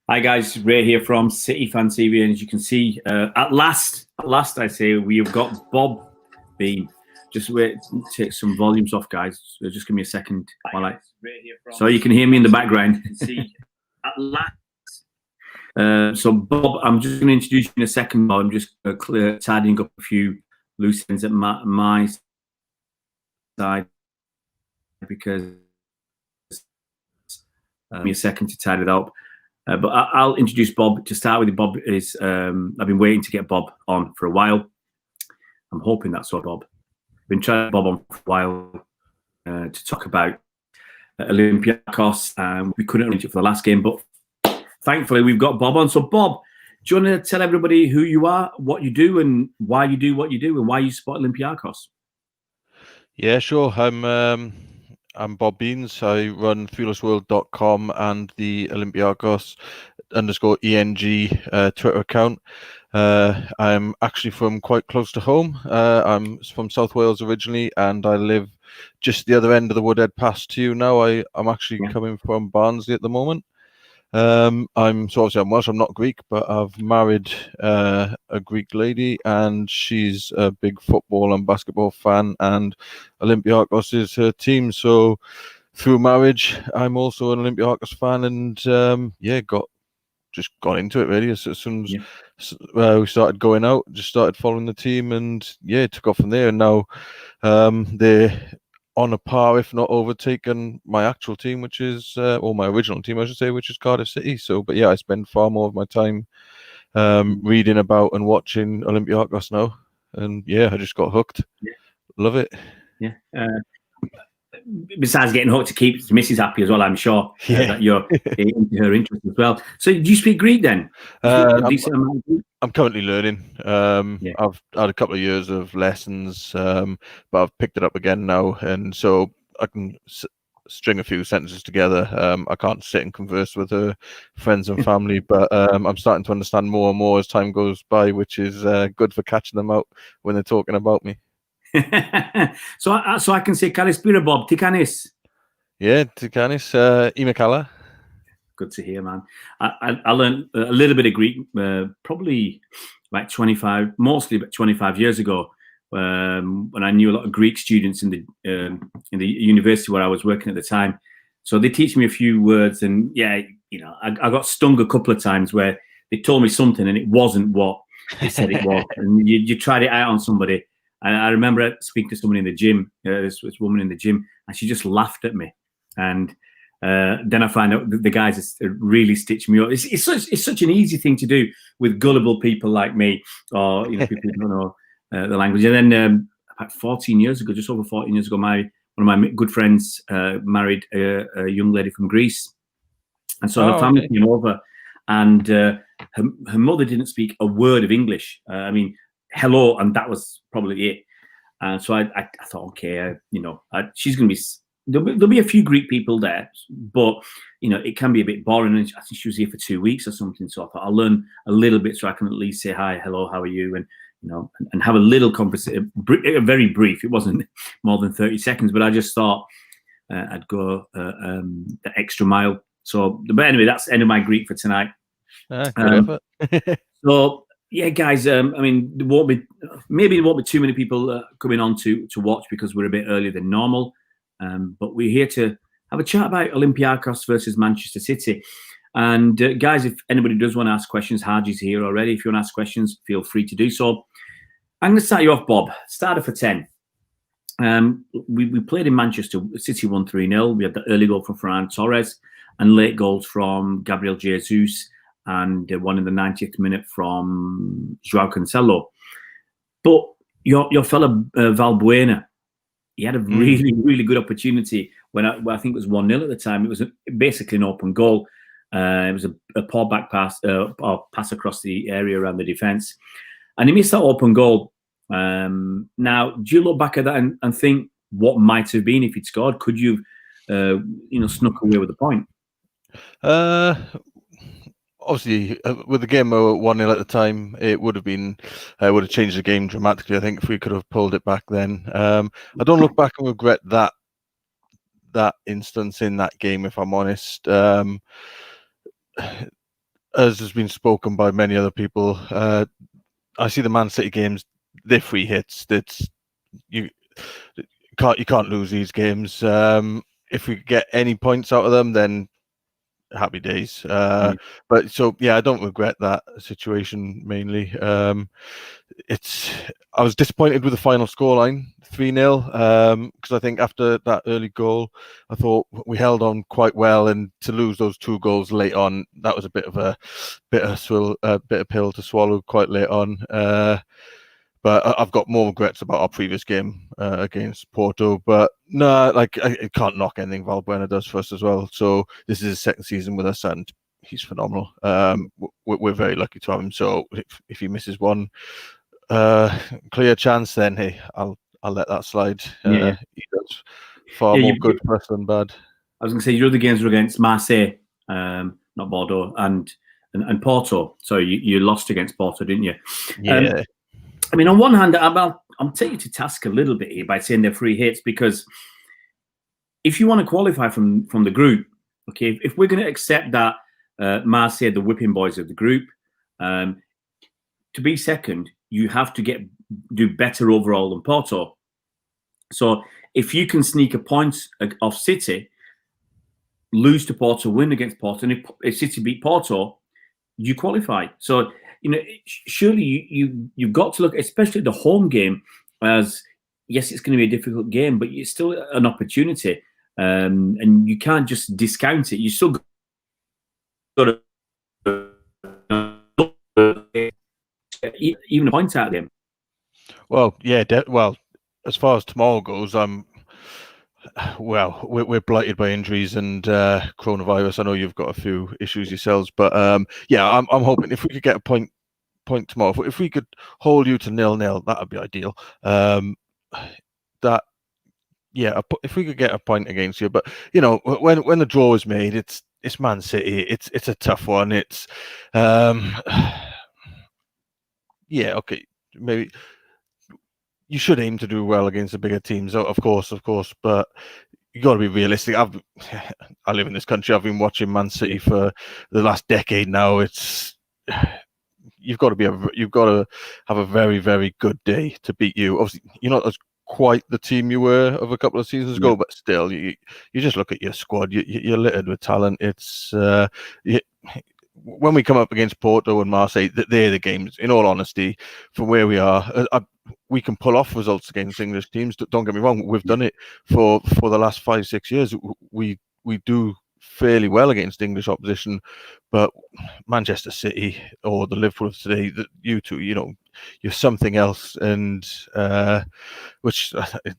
Hi guys, Ray here from City Fan TV, and as you can see, at last I say, we have got Bob Bean. Just wait, take some volumes off, guys. So just give me a second while so you can hear me in the background. See, at last. So Bob, I'm just going to introduce you in a second. Bob. I'm just tidying up a few loose ends at my side because give me a second to tidy it up. But I'll introduce Bob. To start with, Bob is, I've been waiting to get Bob on for a while. I'm hoping that's what Bob. I've been trying to get Bob on for a while to talk about Olympiacos. We couldn't arrange it for the last game, but thankfully we've got Bob on. So Bob, do you want to tell everybody who you are, what you do, and why you do what you do, and why you support Olympiacos? Yeah, sure. I'm Bob Beans. I run fearlessworld.com and the Olympiacos _ENG Twitter account. I'm actually from quite close to home. I'm from South Wales originally, and I live just the other end of the Woodhead Pass to you now. I'm actually coming from Barnsley at the moment. I'm obviously I'm Welsh. I'm not Greek, but I've married a Greek lady, and she's a big football and basketball fan, and Olympiacos is her team. So through marriage, I'm also an Olympiacos fan, and just got into it really as soon as we started going out. Just started following the team, and it took off from there. And now they're on a par, if not overtaken, my actual team, which is, or my original team, I should say, which is Cardiff City. So, but yeah, I spend far more of my time reading about and watching Olympiacos now. And I just got hooked. Love it. Besides getting hooked, to keep the missus happy as well, I'm sure that you're into her interest as well. So, do you speak Greek then? I'm currently learning. I've had a couple of years of lessons, but I've picked it up again now, and so I can string a few sentences together. I can't sit and converse with her friends and family, but I'm starting to understand more and more as time goes by, which is good for catching them out when they're talking about me. So I can say Kalispira, Bob. Tikanis. Yeah, Tikanis. Imekala. Good to hear, man. I learned a little bit of Greek, probably like 25, mostly about 25 years ago, when I knew a lot of Greek students in the university where I was working at the time. So they teach me a few words, and I got stung a couple of times where they told me something and it wasn't what they said it was, and you tried it out on somebody. And I remember speaking to someone in the gym, this woman in the gym, and she just laughed at me. And then I find out the guys really stitched me up. It's such an easy thing to do with gullible people like me, or people who don't know the language. And then about 14 years ago, just over 14 years ago, one of my good friends married a young lady from Greece, and so her family came over, and her mother didn't speak a word of English. I mean, hello, and that was probably it. And so I thought, okay, she's going to be. There'll be a few Greek people there, but it can be a bit boring. And I think she was here for 2 weeks or something. So I thought I'll learn a little bit so I can at least say hi, hello, how are you, and and have a little conversation, very brief. It wasn't more than 30 seconds, but I just thought I'd go the extra mile. So, but anyway, that's the end of my Greek for tonight. So. Yeah, guys. I mean, there won't be too many people coming on to watch because we're a bit earlier than normal. But we're here to have a chat about Olympiacos versus Manchester City. And guys, if anybody does want to ask questions, Haji's here already. If you want to ask questions, feel free to do so. I'm going to start you off, Bob. Starter for 10. We played in Manchester. City won 3-0. We had the early goal from Ferran Torres and late goals from Gabriel Jesus, and one in the 90th minute from Joao Cancelo. But your fellow Valbuena, he had a really, really good opportunity when I think it was 1-0 at the time. It was basically an open goal. It was a poor back pass, or pass across the area around the defence. And he missed that open goal. Now, do you look back at that and think what might have been if he'd scored? Could you snuck away with the point? Obviously, with the game 1-0 at the time, it would have changed the game dramatically. I think if we could have pulled it back then. I don't look back and regret that instance in that game, if I'm honest. as has been spoken by many other people, I see the Man City games, they're free hits. You can't lose these games. If we get any points out of them, then happy days. But so yeah, I don't regret that situation mainly. I was disappointed with the final scoreline, 3-0, because I think after that early goal, I thought we held on quite well, and to lose those 2 goals late on, that was a bit of a bitter pill to swallow quite late on. But I've got more regrets about our previous game against Porto. But no, like I can't knock anything Valbuena does for us as well. So this is his second season with us, and he's phenomenal. We're very lucky to have him. So if he misses one clear chance, then hey, I'll let that slide. He does far more good for us than bad. I was going to say your other games were against Marseille, not Bordeaux, and Porto. So you lost against Porto, didn't you? Yeah. I mean, on one hand, I'm taking you to task a little bit here by saying they're free hits, because if you want to qualify from the group, okay, if we're going to accept that Marseille, the whipping boys of the group, to be second, you have to do better overall than Porto. So if you can sneak a point off City, lose to Porto, win against Porto, and if City beat Porto, you qualify. So surely you've got to look, especially the home game, as yes, it's going to be a difficult game, but it's still an opportunity, and you can't just discount it. You still got to even a point out of him. Well, yeah. Well, as far as tomorrow goes, we're blighted by injuries and coronavirus. I know you've got a few issues yourselves, but yeah, I'm hoping if we could get a point tomorrow, if we could hold you to 0-0, that would be ideal. If we could get a point against you, but when the draw is made, it's Man City. It's a tough one. It's okay, maybe. You should aim to do well against the bigger teams, of course, but you got to be realistic. I live in this country. I've been watching Man City for the last decade now. You've got to have a very, very good day to beat you. Obviously, you're not as quite the team you were of a couple of seasons ago, but still, you just look at your squad. You're littered with talent. It's when we come up against Porto and Marseille, they're the games. In all honesty, from where we are, we can pull off results against English teams. Don't get me wrong; we've done it for the last 5-6 years. We do fairly well against English opposition, but Manchester City or the Liverpool of today, you two, you're something else, and which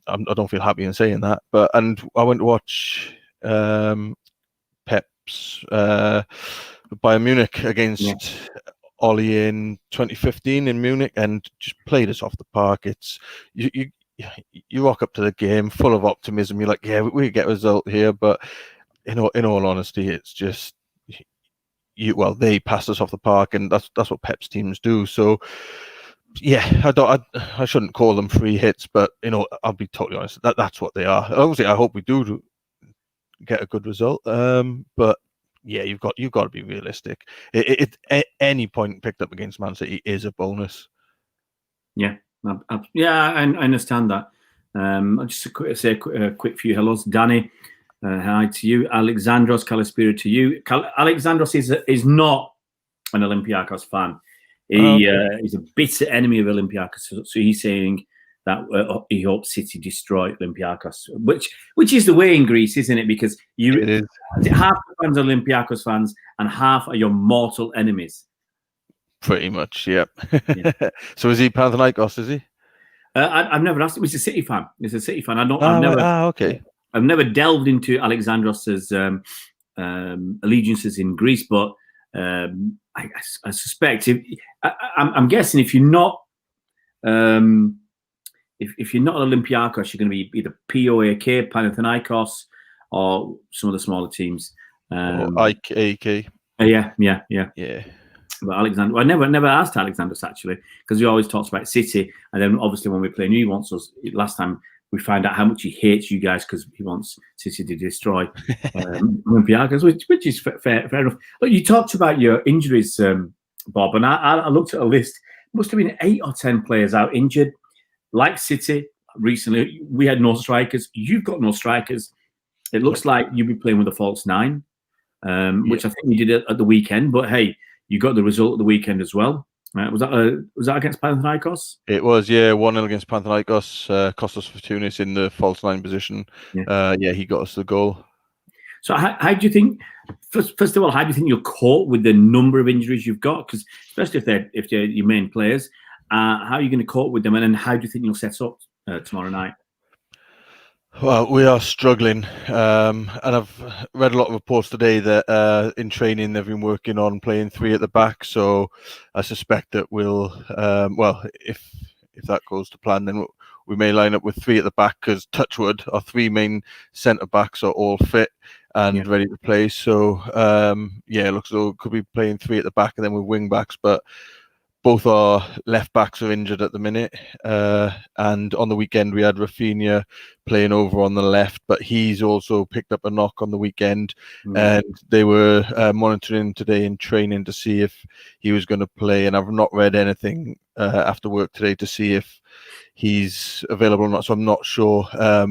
I don't feel happy in saying that. And I went to watch Pep's Bayern Munich against Ollie in 2015 in Munich, and just played us off the park. It's you rock up to the game full of optimism. You're like, yeah, we get a result here, but in all honesty, it's just they passed us off the park, and that's what Pep's teams do. So yeah, I shouldn't call them free hits, but I'll be totally honest, that's what they are. Obviously, I hope we do get a good result, but yeah, you've got to be realistic. Any point picked up against Man City is a bonus. Yeah, I understand that. I'll just say a quick few hellos. Danny, hi to you. Alexandros Kalispiri to you. Alexandros is not an Olympiacos fan. He's a bitter enemy of Olympiacos. So he's saying that he hopes City destroy Olympiacos, which is the way in Greece, isn't it? Because half the fans are Olympiacos fans and half are your mortal enemies. Pretty much, yeah. So is he Panathinaikos? Is he? I've never asked him. He's a City fan. Okay. I've never delved into Alexandros's allegiances in Greece, but I suspect I'm guessing if you're not if you're not Olympiacos, you're going to be either POAK, Panathinaikos, or some of the smaller teams. AK. Yeah. But Alexander, I never asked Alexandros actually, because he always talks about City, and then obviously when we play new ones, last time we find out how much he hates you guys because he wants City to destroy Olympiacos, which is fair enough. Look, you talked about your injuries, Bob, and I looked at a list. Must have been 8 or 10 players out injured. Like City recently, we had no strikers. You've got no strikers. It looks like you'll be playing with a false 9, which I think you did at the weekend. But hey, you got the result at the weekend as well. Was that against Panathinaikos? It was, yeah, 1-0 against Panathinaikos. Kostas Fortounis in the false 9 position. Yeah, he got us the goal. So how do you think? First of all, how do you think you'll cope with the number of injuries you've got? Because especially if they're your main players, how are you going to cope with them? And then how do you think you'll set up tomorrow night? Well, we are struggling, and I've read a lot of reports today that in training they've been working on playing 3 at the back. So I suspect that we'll, well, if that goes to plan, then we may line up with 3 at the back because touchwood, our 3 main centre backs are all fit and ready to play. So yeah, it looks as though we could be playing 3 at the back and then with wing backs, but both our left backs are injured at the minute. And on the weekend, we had Rafinha playing over on the left, but he's also picked up a knock on the weekend. And they were monitoring today in training to see if he was going to play. And I've not read anything after work today to see if he's available or not. So I'm not sure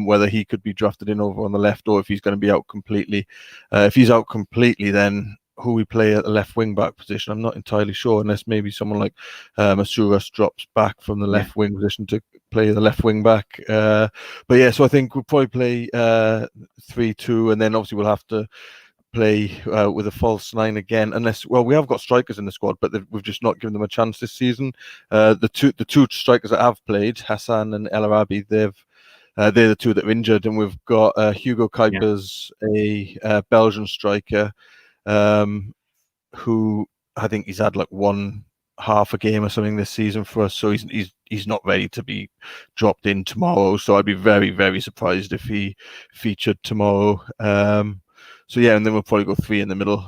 whether he could be drafted in over on the left or if he's going to be out completely. If he's out completely, then who we play at the left wing back position, I'm not entirely sure, unless maybe someone like Masuras drops back from the left wing position to play the left wing back. But yeah, so I think we'll probably play 3-2, and then obviously we'll have to play with a false 9 again, unless, well, we have got strikers in the squad, but we've just not given them a chance this season. The two strikers that have played, Hassan and El Arabi, they're the 2 that are injured, and we've got Hugo Kuipers, a Belgian striker, who I think he's had like 1/2 a game or something this season for us, so he's not ready to be dropped in tomorrow. So I'd be very, very surprised if he featured tomorrow. So yeah, and then we'll probably go 3 in the middle.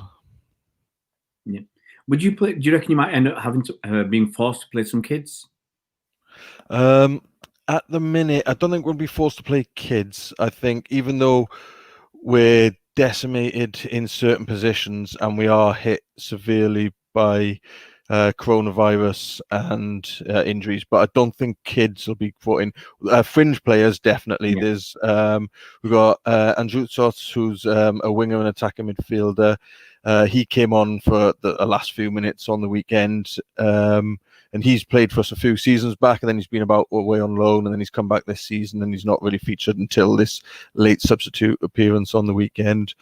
Yeah. Would you play? Do you reckon you might end up having to being forced to play some kids? At the minute, I don't think we'll be forced to play kids. I think even though we're decimated in certain positions and we are hit severely by coronavirus and injuries, but I don't think kids will be brought in. Fringe players, definitely. There's we've got Androutsos, who's a winger and attacking midfielder. He came on for the last few minutes on the weekend, and he's played for us a few seasons back, and then he's been about away on loan, and then he's come back this season, and he's not really featured until this late substitute appearance on the weekend.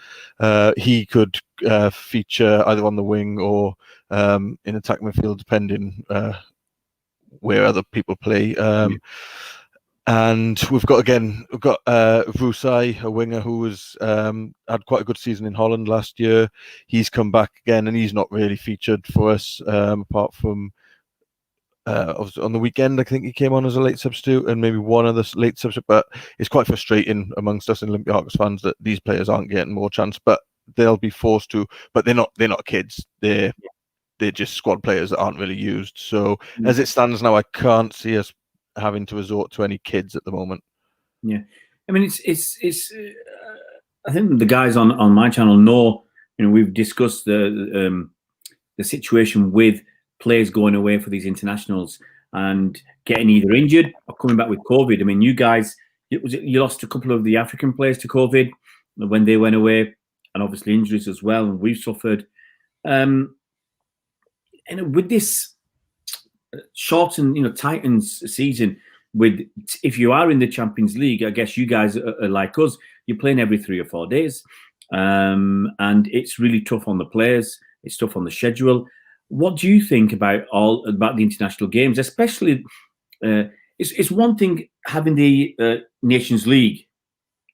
He could feature either on the wing or in attack midfield, depending where other people play. And we've got Rusai, a winger who was had quite a good season in Holland last year. He's come back again, and he's not really featured for us apart from on the weekend. I think he came on as a late substitute and maybe one other late substitute. But it's quite frustrating amongst us Olympiacos fans that these players aren't getting more chance, but they'll be forced to. But they're not kids. They're just squad players that aren't really used. So as it stands now, I can't see us having to resort to any kids at the moment. Yeah, I mean it's I think the guys on my channel know, we've discussed the situation with players going away for these internationals and getting either injured or coming back with COVID. I mean, you guys, you lost a couple of the African players to COVID when they went away, and obviously injuries as well, and we've suffered. And with this shortened, Titans season, if you are in the Champions League, I guess you guys are like us. You're playing every 3 or 4 days, and it's really tough on the players. It's tough on the schedule. What do you think about the international games? Especially, it's one thing having the Nations League.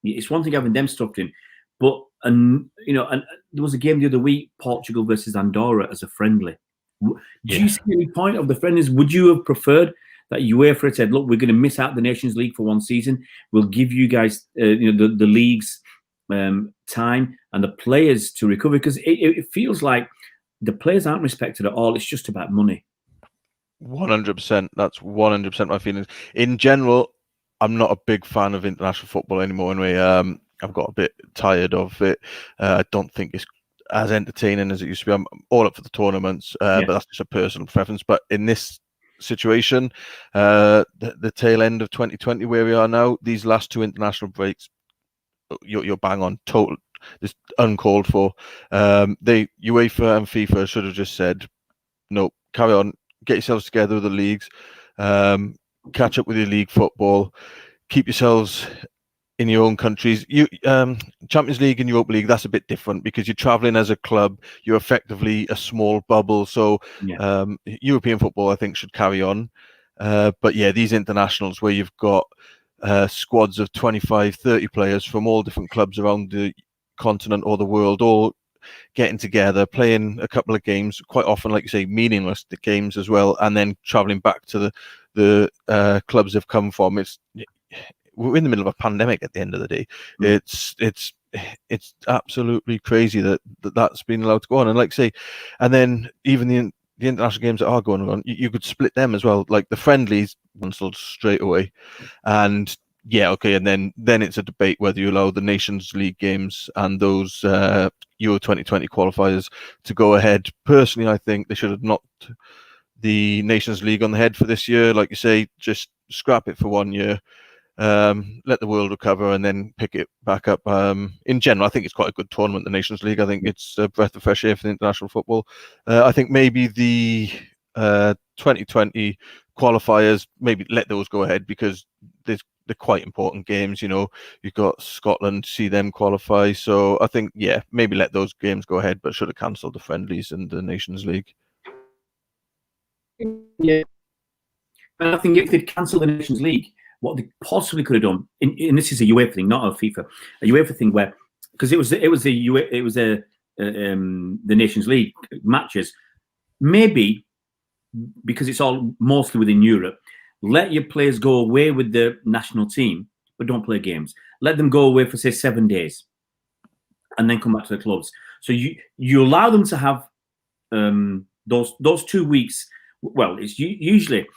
It's one thing having them stuffed in, but and there was a game the other week, Portugal versus Andorra as a friendly. Do you see any point of the friendlies? Would you have preferred that UEFA had said, "Look, we're going to miss out the Nations League for 1 season. We'll give you guys, the league's time and the players to recover," because it feels like the players aren't respected at all. It's just about money. 100%. That's 100% my feelings. In general, I'm not a big fan of international football anymore. Anyway, I've got a bit tired of it. I don't think it's as entertaining as it used to be. I'm all up for the tournaments, but that's just a personal preference. But in this situation, the tail end of 2020, where we are now, these last 2 international breaks, you're bang on, total, this uncalled for. They, UEFA and FIFA, should have just said, no, carry on, get yourselves together with the leagues, catch up with your league football, keep yourselves in your own countries. Champions League and Europa League, that's a bit different because you're traveling as a club. You're effectively a small bubble. So European football, I think, should carry on. But yeah, these internationals where you've got squads of 25, 30 players from all different clubs around the continent or the world, all getting together, playing a couple of games, quite often, like you say, meaningless games as well, and then traveling back to the clubs they've come from. We're in the middle of a pandemic at the end of the day. It's absolutely crazy that's been allowed to go on. And like I say, and then even the international games that are going on, you could split them as well. Like the friendlies cancelled straight away, and yeah, okay, and then it's a debate whether you allow the Nations League games and those Euro 2020 qualifiers to go ahead. Personally, I think they should have knocked the Nations League on the head for this year. Like you say, just scrap it for 1 year. Let the world recover and then pick it back up. In general, I think it's quite a good tournament, the Nations League. I think it's a breath of fresh air for the international football. I think maybe the 2020 qualifiers, maybe let those go ahead because they're quite important games. You know, you've got Scotland, see them qualify. So I think, yeah, maybe let those games go ahead, but should have cancelled the friendlies and the Nations League. Yeah. And I think if they'd cancelled the Nations League, what they possibly could have done, and this is a UEFA thing, not a FIFA, a UEFA thing, where because it was the Nations League matches, maybe because it's all mostly within Europe, let your players go away with the national team, but don't play games. Let them go away for say 7 days, and then come back to the clubs. So you allow them to have those 2 weeks. Well, it's usually.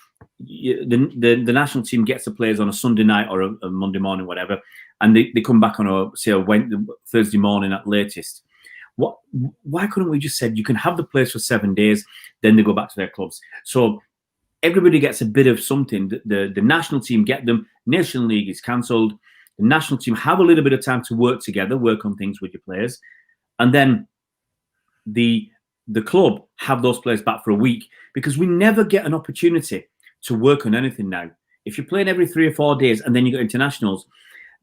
The national team gets the players on a Sunday night or a Monday morning, whatever, and they come back on a Thursday morning at latest. Why couldn't we just said you can have the players for 7 days, then they go back to their clubs? So everybody gets a bit of something. The national team get them. National League is cancelled. The national team have a little bit of time to work together, work on things with your players, and then the club have those players back for a week, because we never get an opportunity to work on anything now. If you're playing every 3 or 4 days and then you got internationals,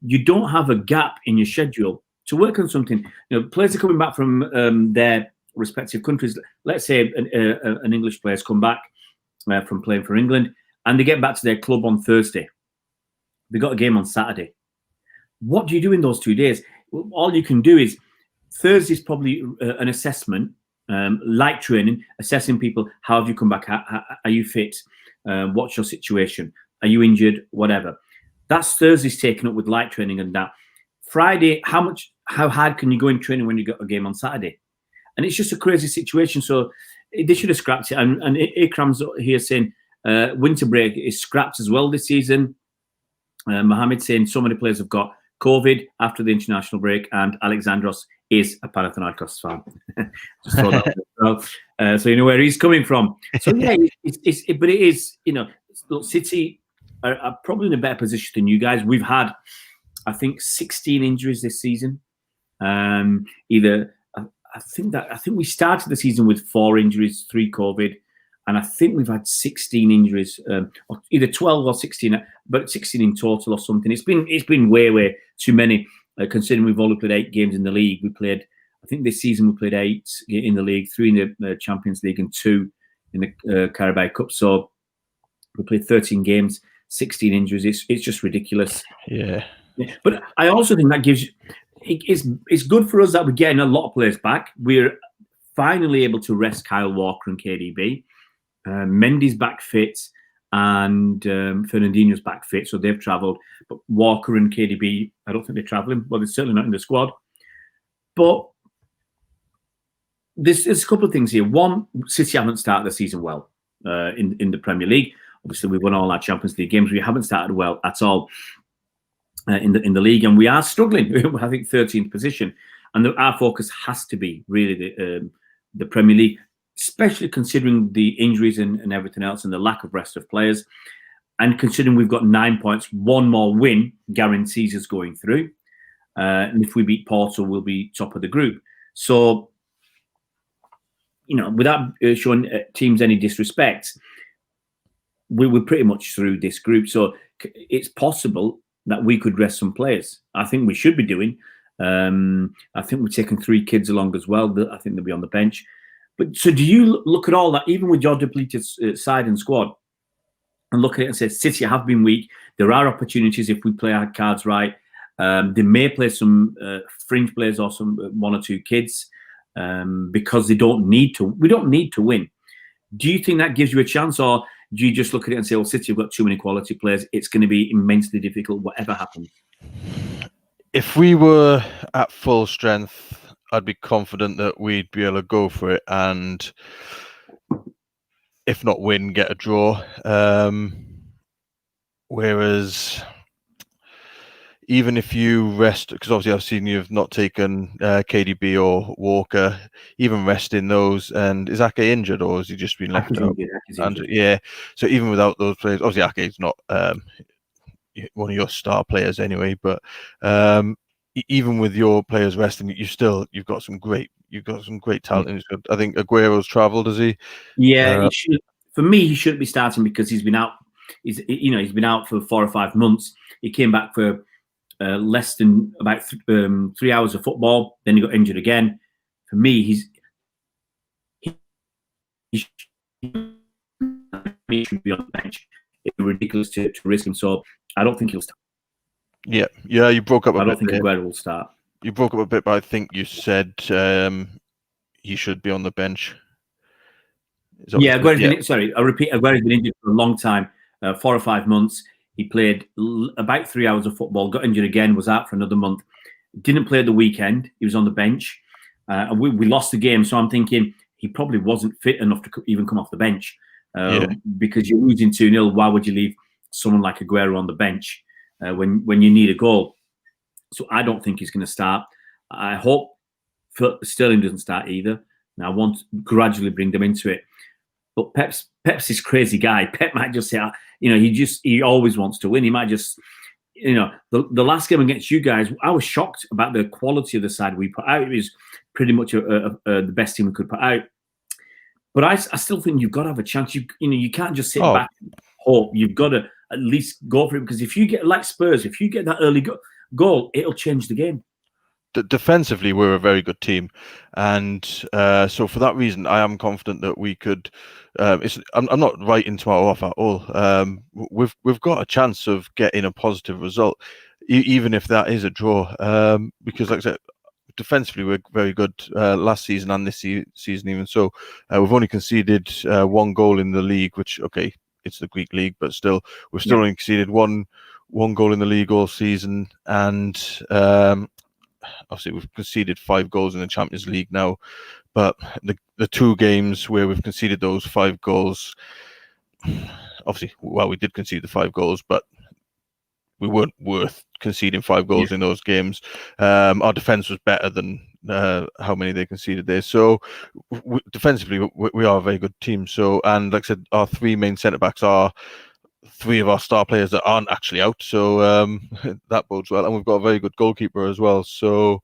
you don't have a gap in your schedule to work on something. You know, players are coming back from their respective countries. Let's say an English player's come back from playing for England, and they get back to their club on Thursday. They got a game on Saturday. What do you do in those 2 days? All you can do is Thursday's probably an assessment, light training, assessing people. How have you come back? How are you fit? What's your situation? Are you injured? Whatever. That's Thursday's taken up with light training and that. Friday, how hard can you go in training when you got a game on Saturday? And it's just a crazy situation. So they should have scrapped it. And Ikram's here saying winter break is scrapped as well this season. Mohammed saying so many players have got COVID after the international break, and Alexandros is a Panathinaikos fan. Just throw that well. So you know where he's coming from. So yeah, but it is, you know, look, City are probably in a better position than you guys. We've had, I think, 16 injuries this season. I think we started the season with 4 injuries, 3 COVID, and I think we've had 16 injuries, or either 12 or 16, but 16 in total or something. It's been way too many. Considering we've only played 8 games in the league, I think this season we played 8 in the league, 3 in the Champions League and 2 in the Carabao Cup. So we played 13 games, 16 injuries. It's just ridiculous. Yeah. But I also think that it's good for us that we're getting a lot of players back. We're finally able to rest Kyle Walker and KDB. Mendy's back fit, and Fernandinho's back fit, so they've travelled. But Walker and KDB, I don't think they're travelling. Well, they're certainly not in the squad. But there's a couple of things here. One, City haven't started the season well in the Premier League. Obviously, we've won all our Champions League games. We haven't started well at all. in the league, and we are struggling. I think 13th position, and our focus has to be really the Premier League, especially considering the injuries and everything else, and the lack of rest of players, and considering we've got 9 points, one more win guarantees us going through, and if we beat Porto, we'll be top of the group. So, without showing teams any disrespect, we're pretty much through this group. So it's possible that we could rest some players. I think we should be doing. I think we're taking 3 kids along as well. I think they'll be on the bench. But so do you look at all that, even with your depleted side and squad, and look at it and say, City have been weak. There are opportunities if we play our cards right. They may play some fringe players or some 1 or 2 kids because they don't need to. We don't need to win. Do you think that gives you a chance, or do you just look at it and say, well, City have got too many quality players, it's going to be immensely difficult, whatever happens? If we were at full strength, I'd be confident that we'd be able to go for it and, if not win, get a draw. Whereas even if you rest, because obviously I've seen you've not taken KDB or Walker, even resting those, and is Ake injured or has he just been left out? Yeah, so even without those players, obviously Ake's not one of your star players anyway, but even with your players resting, you've got some great talent. I think Aguero's travelled, has he? Yeah, he should. For me, he shouldn't be starting because he's been out. He's been out for 4 or 5 months. He came back for less than about 3 hours of football. Then he got injured again. For me, he should be on the bench. It's ridiculous to risk him. So I don't think he'll start. Yeah, you broke up a bit. I don't think Aguero will start. You broke up a bit, but I think you said he should be on the bench. Yeah, sorry, I repeat, Aguero's been injured for a long time, 4 or 5 months. He played about 3 hours of football, got injured again, was out for another month. Didn't play at the weekend. He was on the bench. And we lost the game, so I'm thinking he probably wasn't fit enough to even come off the bench. Because you're losing 2-0, why would you leave someone like Aguero on the bench when you need a goal? So I don't think he's going to start. I hope Sterling doesn't start either. Now I want to gradually bring them into it. But Pep's this crazy guy. Pep might just say, he always wants to win. He might just, the last game against you guys, I was shocked about the quality of the side we put out. It was pretty much the best team we could put out. But I still think you've got to have a chance. You can't just sit back and hope. You've got to at least go for it, because if you get, like Spurs, if you get that early goal, it'll change the game. Defensively, we're a very good team, and so for that reason, I am confident that we could. I'm not writing tomorrow off at all. We've got a chance of getting a positive result, even if that is a draw. Because, like I said, defensively we're very good last season and this season even. So we've only conceded 1 goal in the league, which it's the Greek league, but still we've still only conceded one goal in the league all season, and obviously we've conceded 5 goals in the Champions League now, but the 2 games where we've conceded those 5 goals, obviously, well, we did concede the 5 goals, but we weren't worth conceding 5 goals in those games. Our defense was better than how many they conceded there. So defensively, we are a very good team. So, and like I said, our 3 main centre backs are 3 of our star players that aren't actually out, so that bodes well, and we've got a very good goalkeeper as well. So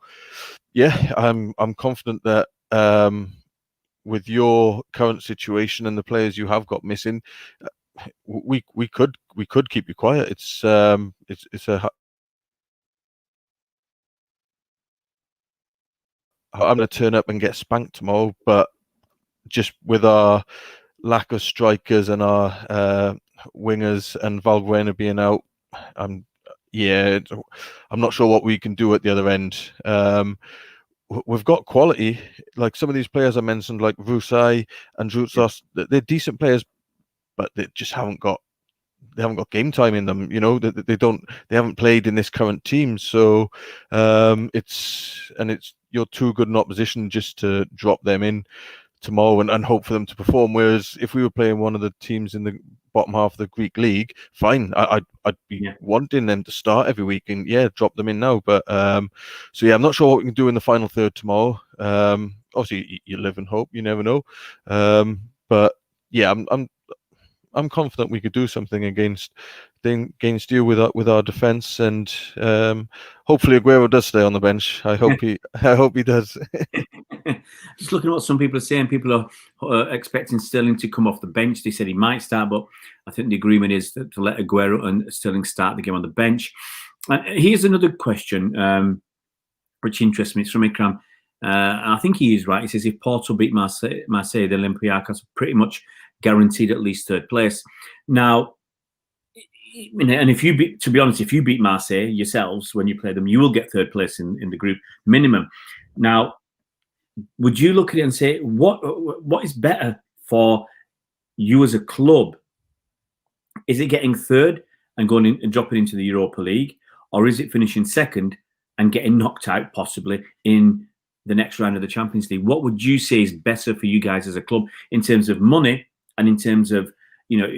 yeah, I'm confident that with your current situation and the players you have got missing, we could keep you quiet. It's I'm gonna turn up and get spanked tomorrow, but just with our lack of strikers and our wingers and Valbuena being out, I'm not sure what we can do at the other end. We've got quality, like some of these players I mentioned, like Rusai and Drutsos. They're decent players, but they just haven't got game time in them. They haven't played in this current team, so it's you're too good an opposition just to drop them in tomorrow and hope for them to perform. Whereas if we were playing one of the teams in the bottom half of the Greek league, fine. I'd be wanting them to start every week and drop them in now. But so I'm not sure what we can do in the final third tomorrow. Obviously, you live in hope. You never know. But yeah, I'm confident we could do something against you with our defense, and hopefully Aguero does stay on the bench. I hope he does. Just looking at what some people are saying, people are expecting Sterling to come off the bench. They said he might start, but I think the agreement is to let Aguero and Sterling start the game on the bench. Here's another question, which interests me. It's from Ikram. I think he is right. He says if Porto beat Marseille, the Olympiacos are pretty much guaranteed at least third place. Now, and if you beat, to be honest, if you beat Marseille yourselves when you play them, you will get third place in the group minimum. Now, would you look at it and say what is better for you as a club? Is it getting third and going in and dropping into the Europa League, or is it finishing second and getting knocked out possibly in the next round of the Champions League? What would you say is better for you guys as a club in terms of money and in terms of you'd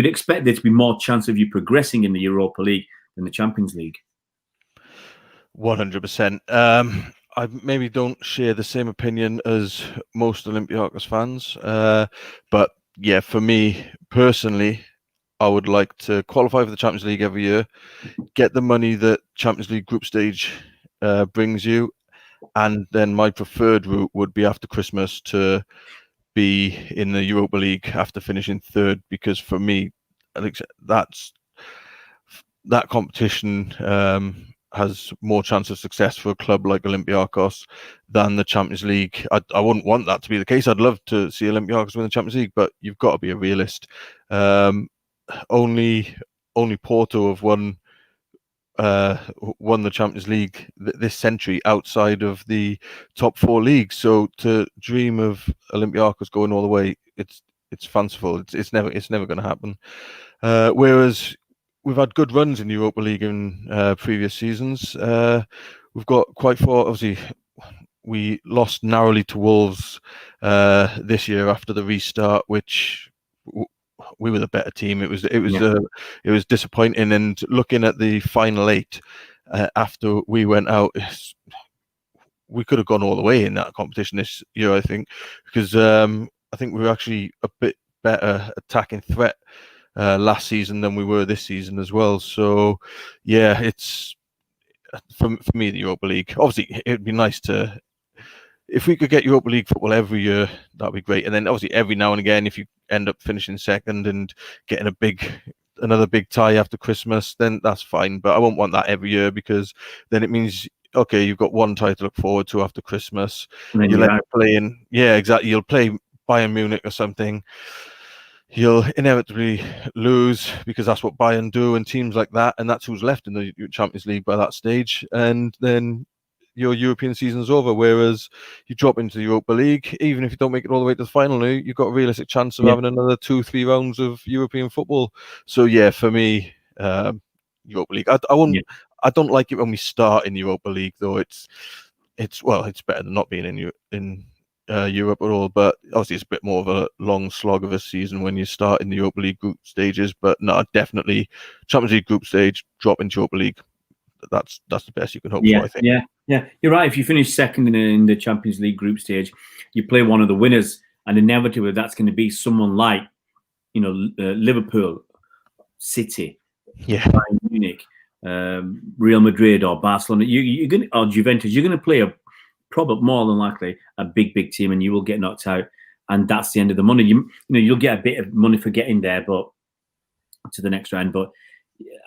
expect there to be more chance of you progressing in the Europa League than the Champions League? 100%. I maybe don't share the same opinion as most Olympiacos fans, but yeah, for me personally, I would like to qualify for the Champions League every year, get the money that Champions League group stage brings you, and then my preferred route would be after Christmas to be in the Europa League after finishing third, because for me, that competition has more chance of success for a club like Olympiacos than the Champions League. I wouldn't want that to be the case. I'd love to see Olympiacos win the Champions League, but you've got to be a realist. Only Porto have won the Champions League this century outside of the top four leagues. So to dream of Olympiacos going all the way, it's fanciful. It's never going to happen. Whereas we've had good runs in Europa League in previous seasons. We've got quite far. Obviously, we lost narrowly to Wolves this year after the restart, which we were the better team. It was disappointing. And looking at the final eight after we went out, we could have gone all the way in that competition this year, I think, because I think we were actually a bit better attacking threat last season than we were this season as well. So yeah, it's for me the Europa League. Obviously, it'd be nice to, if we could get Europa League football every year, that'd be great. And then obviously every now and again, if you end up finishing second and getting another big tie after Christmas, then that's fine. But I won't want that every year, because then it means, okay, you've got one tie to look forward to after Christmas. You'll end up playing, exactly. You'll play Bayern Munich or something. You'll inevitably lose, because that's what Bayern do and teams like that, and that's who's left in the Champions League by that stage. And then your European season's over. Whereas you drop into the Europa League, even if you don't make it all the way to the final, you've got a realistic chance of having another 2-3 rounds of European football. So yeah, for me, Europa League. I won't. I don't like it when we start in Europa League, though. It's better than not being in Europe at all, but obviously it's a bit more of a long slog of a season when you start in the Europa League group stages. But no, definitely Champions League group stage, drop into Europa League. That's the best you can hope for, I think. Yeah, you're right. If you finish second in the Champions League group stage, you play one of the winners, and inevitably that's going to be someone like, Liverpool, City, Bayern Munich, Real Madrid, or Barcelona. You're going, or Juventus. You're going to play probably more than likely a big team, and you will get knocked out, and that's the end of the money. You'll get a bit of money for getting there, but to the next round. But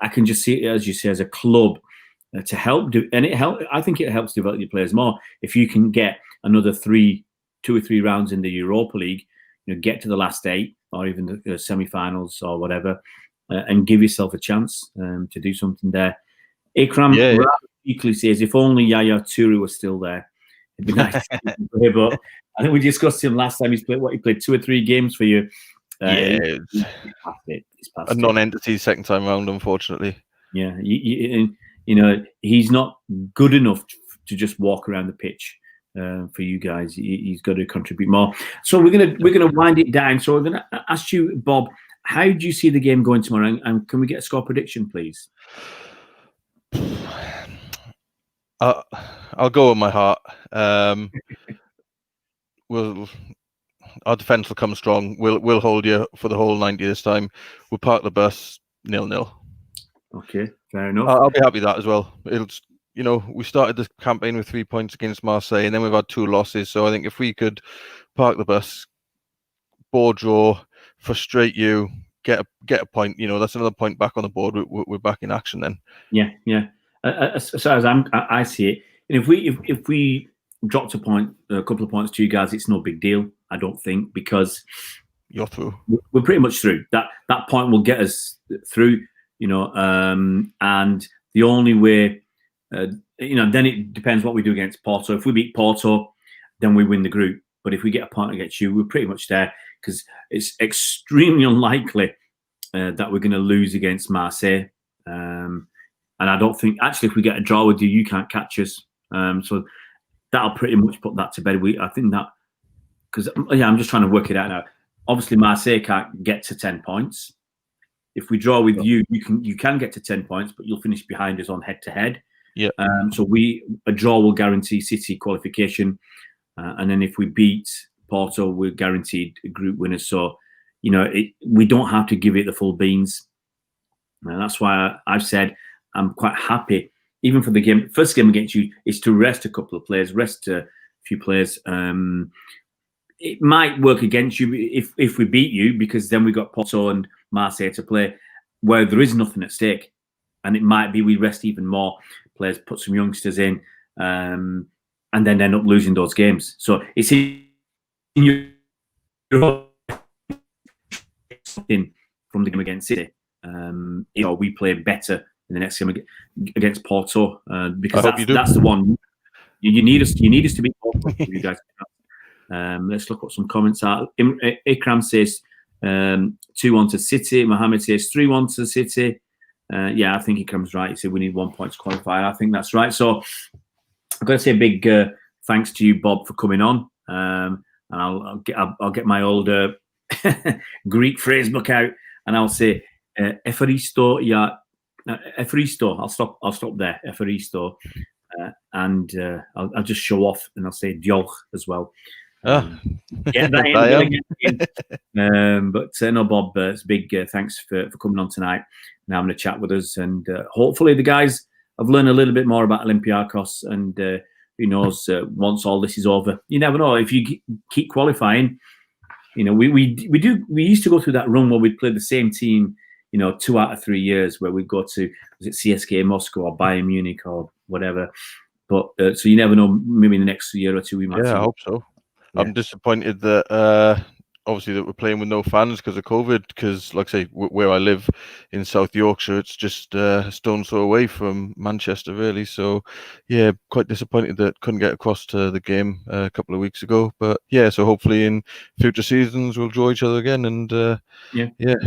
I can just see it, as you say, as a club, to help do, and I think it helps develop your players more if you can get another 2 or 3 rounds in the Europa League. Get to the last 8 or even the semi-finals or whatever, and give yourself a chance to do something there. Ikram equally says, if only Yaya Toure was still there, it'd be nice to play. But I think we discussed him last time. He played 2 or 3 games for you. He's past a non-entity second time round, unfortunately. Yeah, he's not good enough to just walk around the pitch for you guys. He's got to contribute more. So we're gonna wind it down. So we're gonna ask you, Bob, how do you see the game going tomorrow? And can we get a score prediction, please? I'll go with my heart. Our defence will come strong. We'll hold you for the whole 90 this time. We'll park the bus 0-0. Okay, fair enough. I'll be happy with that as well. We started the campaign with 3 points against Marseille, and then we've had 2 losses. So I think if we could park the bus, ball draw, frustrate you, get a point, that's another point back on the board. We're back in action then. Yeah. As far as I see it, and if we dropped a couple of points to you guys, it's no big deal. I don't think, because you're through. We're pretty much through. That point will get us through. And the only way, then it depends what we do against Porto. If we beat Porto, then we win the group. But if we get a point against you, we're pretty much there, because it's extremely unlikely that we're going to lose against Marseille. And I don't think, actually, if we get a draw with you, you can't catch us. So that'll pretty much put that to bed. I think that, because I'm just trying to work it out now. Obviously, Marseille can't get to 10 points. If we draw with you, you can get to 10 points, but you'll finish behind us on head-to-head. Yeah. So a draw will guarantee City qualification, and then if we beat Porto, we're guaranteed group winners. So, we don't have to give it the full beans. And that's why I've said I'm quite happy, even for the first game against you, is to rest a couple of players, rest a few players. It might work against you if we beat you, because then we've got Porto and Marseille to play, where there is nothing at stake. And it might be we rest even more players, put some youngsters in, and then end up losing those games. So it's in your from the game against City. We play better in the next game against Porto, because that's the one you need us. You need us to beat Porto. You guys. Let's look at some comments. Ikram says 2-1 to City. Mohammed says 3-1 to City. I think Ikram's right. He said we need 1 point to qualify. I think that's right. So I've got to say a big thanks to you, Bob, for coming on. And I'll get my old Greek phrase book out, and I'll say Efaristo. I'll stop there. Efaristo. And I'll just show off, and I'll say Diolch as well. Get that in. But no, Bob, it's big thanks for coming on tonight and having a chat with us. And hopefully the guys have learned a little bit more about Olympiacos. And who knows, once all this is over, you never know. If you keep qualifying, we used to go through that run where we'd play the same team, 2 out of 3 years, where we'd go to, was it CSKA Moscow or Bayern Munich or whatever. But so you never know, maybe in the next year or two we might. Yeah, I hope so. Yeah. I'm disappointed that obviously that we're playing with no fans because of COVID, because like I say, where I live in South Yorkshire, it's just a stone's throw away from Manchester, really. So yeah, quite disappointed that couldn't get across to the game a couple of weeks ago. But yeah, so hopefully in future seasons we'll draw each other again, and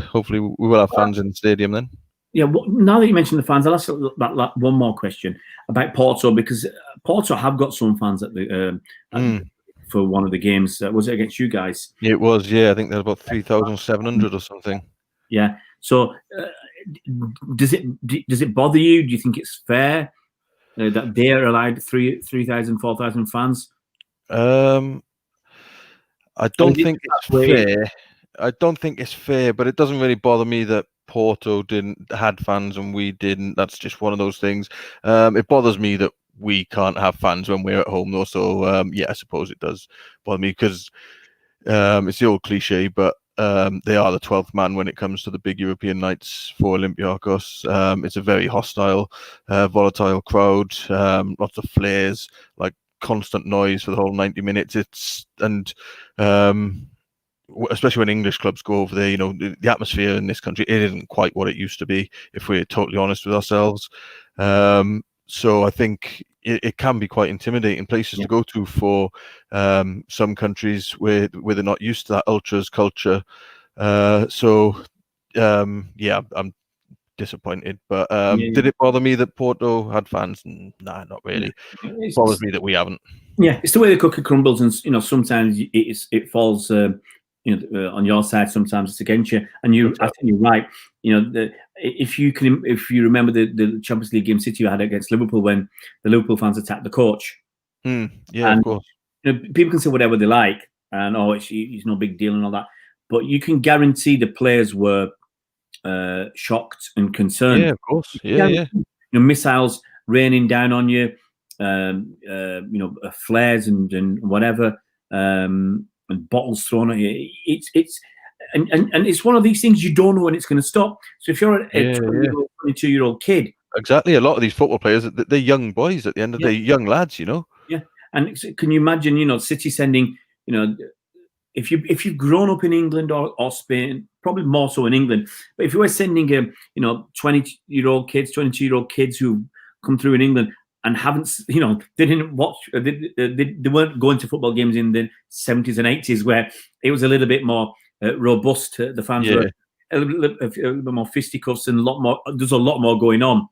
hopefully we will have fans in the stadium then. Yeah, now that you mentioned the fans, I'll ask that one more question about Porto, because Porto have got some fans at the for one of the games. Was it against you guys? It was, yeah. I think there's about 3,700 or something. Yeah. So does it bother you? Do you think it's fair that they're allowed 3,000, 4,000 fans? I don't think it's fair. I don't think it's fair, but it doesn't really bother me that Porto had fans and we didn't. That's just one of those things. It bothers me that we can't have fans when we're at home, though. So I suppose it does bother me, because it's the old cliche, but they are the 12th man when it comes to the big European nights for Olympiacos. It's a very hostile, volatile crowd, lots of flares, like constant noise for the whole 90 minutes. Especially when English clubs go over there, the atmosphere in this country, it isn't quite what it used to be, if we're totally honest with ourselves. So I think it can be quite intimidating places to go to for some countries where they're not used to that ultras culture. I'm disappointed. But did it bother me that Porto had fans? Nah, not really. It bothers me that we haven't. Yeah, it's the way the cookie crumbles, and sometimes it falls, on your side. Sometimes it's against you, and I think you're right. If you remember the Champions League game City had against Liverpool when the Liverpool fans attacked the coach. Yeah, and, of course. People can say whatever they like, and it's no big deal and all that, but you can guarantee the players were shocked and concerned. Yeah, of course. Yeah. Missiles raining down on you, flares and whatever, and bottles thrown at you. And it's one of these things you don't know when it's going to stop. So if you're a 22-year-old kid, exactly, a lot of these football players, they're young boys at the end of the day, young lads, Yeah, and can you imagine, City sending, if you've grown up in England or Spain, probably more so in England, but if you were sending 20-year-old kids, 22-year-old kids who come through in England and haven't, they didn't watch, they weren't going to football games in the 70s and 80s where it was a little bit more robust. The fans were a little bit more fisticuffs and there's a lot more going on.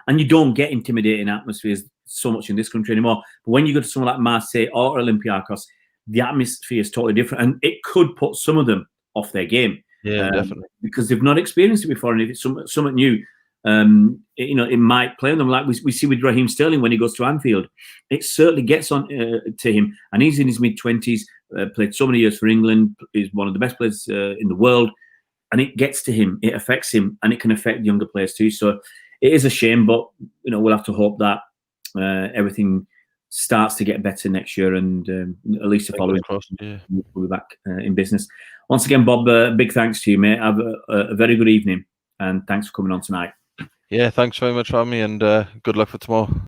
And you don't get intimidating atmospheres so much in this country anymore. But when you go to somewhere like Marseille or Olympiacos, the atmosphere is totally different, and it could put some of them off their game. Yeah, definitely, because they've not experienced it before, and if it's something new, it might play on them. Like we see with Raheem Sterling when he goes to Anfield, it certainly gets on to him, and he's in his mid-20s, played so many years for England, is one of the best players in the world, and it gets to him, it affects him, and it can affect younger players too. So it is a shame, but we'll have to hope that everything starts to get better next year, and at least the following we'll be back in business. Once again, Bob, big thanks to you, mate. Have a very good evening, and thanks for coming on tonight. Yeah, thanks very much for having me, and good luck for tomorrow.